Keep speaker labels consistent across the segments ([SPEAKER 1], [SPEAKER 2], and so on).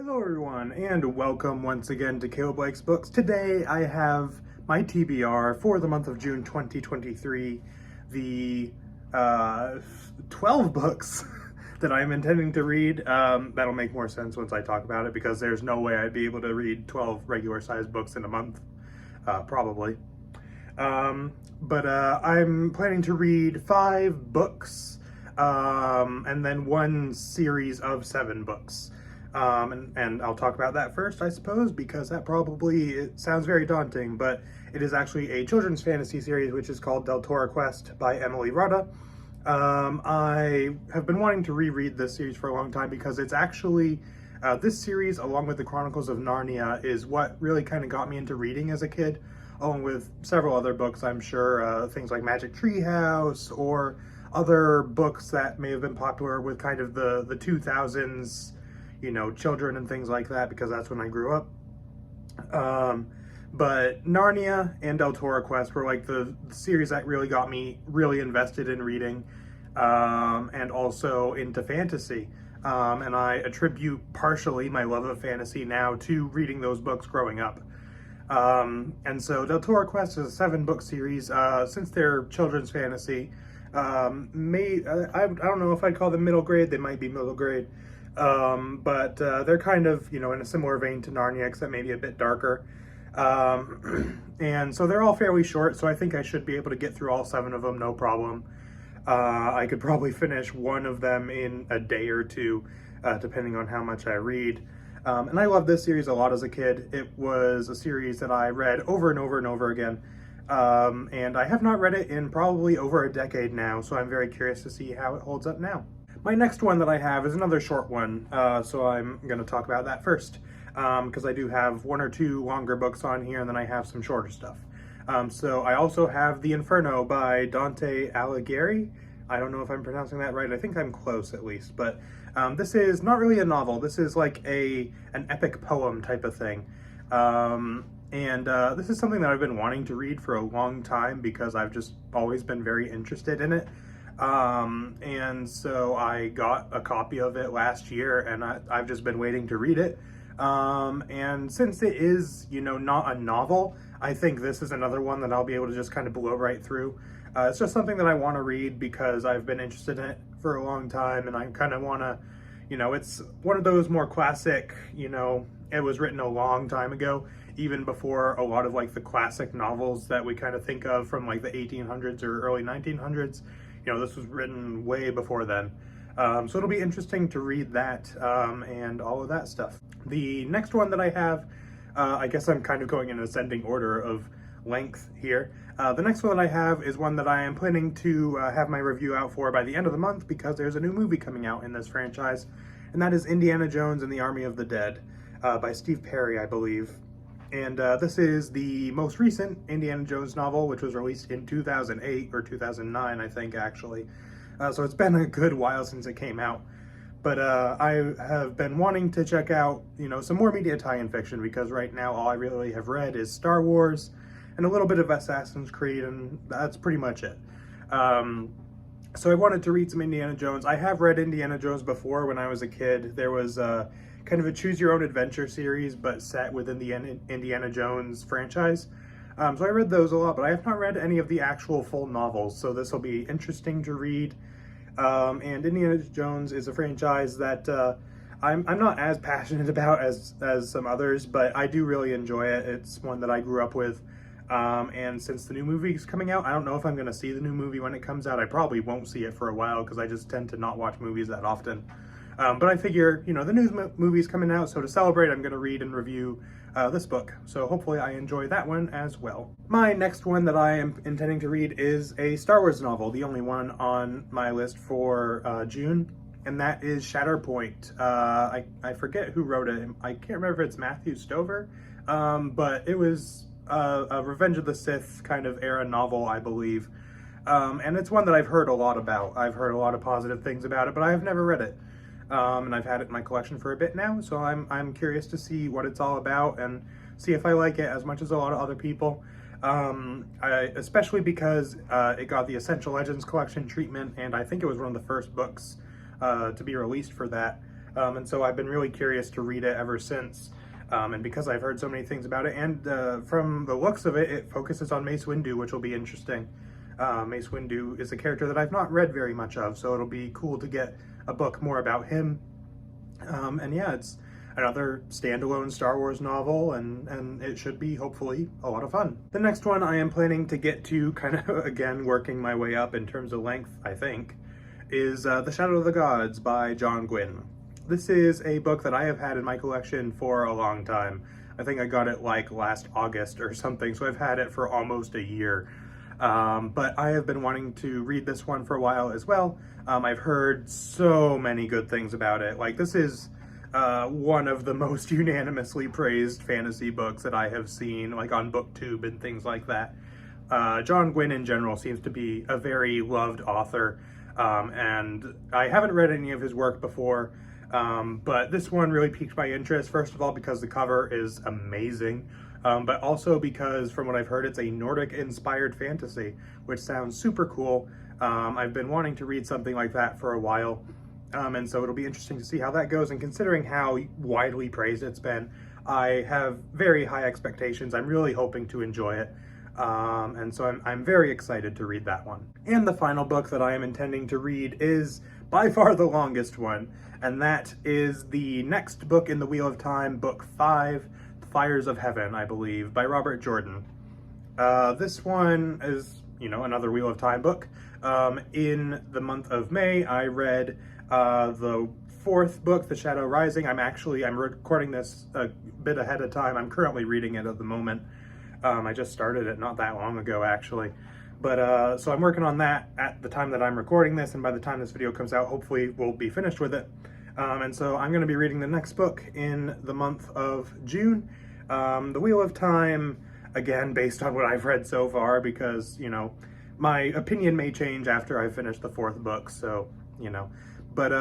[SPEAKER 1] Hello everyone, and welcome once again to Caleb Likes Books. Today I have my TBR for the month of June 2023, the 12 books that I'm intending to read. That'll make more sense once I talk about it, because there's no way I'd be able to read 12 regular-sized books in a month, probably. But I'm planning to read 5 books, and then one series of 7 books. And I'll talk about that first, I suppose, because it sounds very daunting, but it is actually a children's fantasy series, which is called Toro Quest by Emily Rada. I have been wanting to reread this series for a long time because it's actually, this series, along with the Chronicles of Narnia, is what really kind of got me into reading as a kid, along with several other books, I'm sure, things like Magic Treehouse, or other books that may have been popular with kind of the 2000s, you know, children and things like that, because that's when I grew up. But Narnia and Toro Quest were like the series that really got me really invested in reading, and also into fantasy. And I attribute partially my love of fantasy now to reading those books growing up. And so Toro Quest is a 7-book series. Since they're children's fantasy, I don't know if I'd call them middle grade. They might be middle grade. But they're kind of, you know, in a similar vein to Narnia, except maybe a bit darker. And so they're all fairly short, so I think I should be able to get through all 7 of them, no problem. I could probably finish one of them in a day or two, depending on how much I read. And I loved this series a lot as a kid. It was a series that I read over and over and over again. And I have not read it in probably over a decade now, so I'm very curious to see how it holds up now. My next one that I have is another short one, so I'm going to talk about that first, because I do have 1 or 2 longer books on here, and then I have some shorter stuff. So I also have The Inferno by Dante Alighieri. I don't know if I'm pronouncing that right. I think I'm close, at least. But this is not really a novel. This is like an epic poem type of thing. And this is something that I've been wanting to read for a long time, because I've just always been very interested in it. And so I got a copy of it last year, and I've just been waiting to read it. And since it is, you know, not a novel, I think this is another one that I'll be able to just kind of blow right through. It's just something that I want to read because I've been interested in it for a long time, and I kind of want to, you know, it's one of those more classic, you know, it was written a long time ago, even before a lot of like the classic novels that we kind of think of from like the 1800s or early 1900s. You know, this was written way before then. So it'll be interesting to read that, and all of that stuff. The next one that I have, I guess I'm kind of going in ascending order of length here. The next one that I have is one that I am planning to have my review out for by the end of the month, because there's a new movie coming out in this franchise, and that is Indiana Jones and the Army of the Dead, by Steve Perry, I believe. And this is the most recent Indiana Jones novel, which was released in 2008 or 2009, I think, actually. So it's been a good while since it came out. But I have been wanting to check out, you know, some more media tie-in fiction, because right now all I really have read is Star Wars and a little bit of Assassin's Creed, and that's pretty much it. So I wanted to read some Indiana Jones. I have read Indiana Jones before when I was a kid. There was kind of a choose-your-own-adventure series, but set within the Indiana Jones franchise. So I read those a lot, but I have not read any of the actual full novels, so this will be interesting to read. And Indiana Jones is a franchise that I'm not as passionate about as some others, but I do really enjoy it. It's one that I grew up with. And since the new movie is coming out, I don't know if I'm going to see the new movie when it comes out. I probably won't see it for a while, because I just tend to not watch movies that often. But I figure, you know, the new movie's coming out, so to celebrate, I'm going to read and review this book. So hopefully I enjoy that one as well. My next one that I am intending to read is a Star Wars novel, the only one on my list for June, and that is Shatterpoint. I forget who wrote it. I can't remember if it's Matthew Stover, but it was a Revenge of the Sith kind of era novel, I believe. And it's one that I've heard a lot about. I've heard a lot of positive things about it, but I have never read it. And I've had it in my collection for a bit now, so I'm curious to see what it's all about and see if I like it as much as a lot of other people. Especially because it got the Essential Legends collection treatment, and I think it was one of the first books to be released for that. and so I've been really curious to read it ever since. And because I've heard so many things about it, and from the looks of it, it focuses on Mace Windu, which will be interesting. Mace Windu is a character that I've not read very much of, so it'll be cool to get a book more about him. And yeah, it's another standalone Star Wars novel, and it should be, hopefully, a lot of fun. The next one I am planning to get to, kind of, again, working my way up in terms of length, I think, is The Shadow of the Gods by John Gwynne. This is a book that I have had in my collection for a long time. I think I got it like last August or something, so I've had it for almost a year. But I have been wanting to read this one for a while as well. I've heard so many good things about it. Like, this is one of the most unanimously praised fantasy books that I have seen, like on BookTube and things like that. John Gwynne in general seems to be a very loved author, and I haven't read any of his work before. But this one really piqued my interest, first of all, because the cover is amazing, but also because, from what I've heard, it's a Nordic-inspired fantasy, which sounds super cool. I've been wanting to read something like that for a while, and so it'll be interesting to see how that goes, and considering how widely praised it's been, I have very high expectations. I'm really hoping to enjoy it. And so I'm very excited to read that one. And the final book that I am intending to read is by far the longest one, and that is the next book in the Wheel of Time, Book 5, The Fires of Heaven, I believe, by Robert Jordan. This one is, you know, another Wheel of Time book. In the month of May, I read the fourth book, The Shadow Rising. I'm recording this a bit ahead of time. I'm currently reading it at the moment. I just started it not that long ago, actually. But so I'm working on that at the time that I'm recording this, and by the time this video comes out, hopefully we'll be finished with it. And so I'm going to be reading the next book in the month of June. The Wheel of Time, again, based on what I've read so far, because, you know, my opinion may change after I finish the fourth book, so, you know. But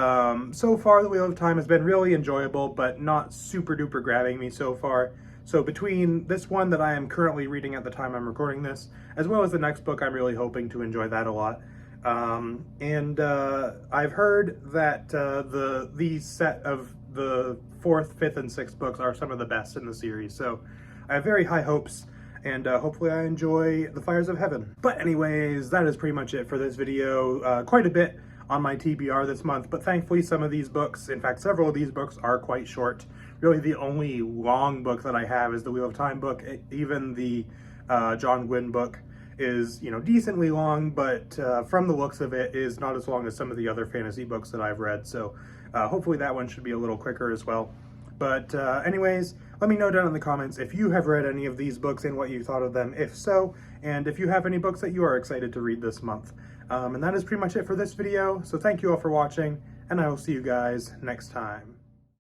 [SPEAKER 1] so far, The Wheel of Time has been really enjoyable, but not super duper grabbing me so far. So between this one that I am currently reading at the time I'm recording this, as well as the next book, I'm really hoping to enjoy that a lot. I've heard that the set of the 4th, 5th, and 6th books are some of the best in the series. So I have very high hopes, and hopefully I enjoy The Fires of Heaven. But anyways, that is pretty much it for this video. Quite a bit on my TBR this month, but thankfully some of these books, in fact several of these books, are quite short. Really the only long book that I have is the Wheel of Time book. Even the John Gwynne book is, you know, decently long, but from the looks of it is not as long as some of the other fantasy books that I've read, so hopefully that one should be a little quicker as well. But anyways, let me know down in the comments if you have read any of these books and what you thought of them, if so, and if you have any books that you are excited to read this month. And that is pretty much it for this video, so thank you all for watching, and I will see you guys next time.